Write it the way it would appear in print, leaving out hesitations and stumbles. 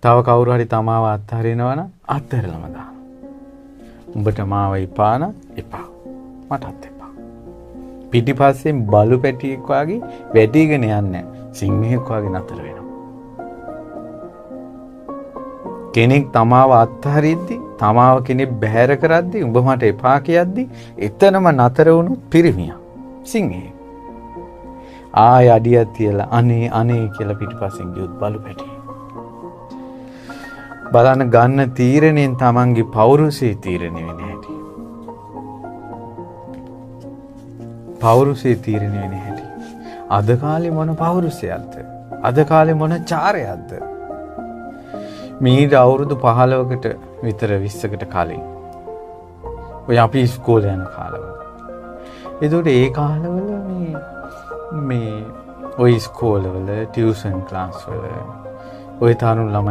තව කවුරු හරි තමාව අත්හරිනවා නම් අත්හැරලම දාන්න. උඹට මාව එපා නම් එපා. මටත් එපා. පිටිපස්සෙන් බලු පැටියෙක් වගේ වැටිගෙන යන්නේ සිංහෙක් වගේ නතර වෙනවා. කෙනෙක් තමාව අත්හරිද්දි, තමාව කෙනෙක් බැහැර කරද්දි, උඹ මට එපා කියද්දි එතනම නතර වුණොත් පිරිමියා. සිංහෙක්. ආය අඩියක් තියලා අනේ අනේ කියලා පිටිපස්සෙන් ගියොත් බලු පැටියෙක්. බලන්න ගන්න තීරණයෙන් තමන්ගේ පෞරුෂය තීරණය වෙන්නේ හැටි. පෞරුෂය තීරණය වෙන්නේ හැටි. අද කාලේ මොන පෞරුෂයක්ද? අද කාලේ මොන චාරයක්ද? මීට අවුරුදු 15කට විතර 20කට කලින් ඔය අපි ඉස්කෝලේ යන කාලවල. ඒකට ඒ කාලවල මේ ඔය ඉස්කෝලවල ටියුෂන් ක්ලාස් වල ඔය තරුණ ළමයි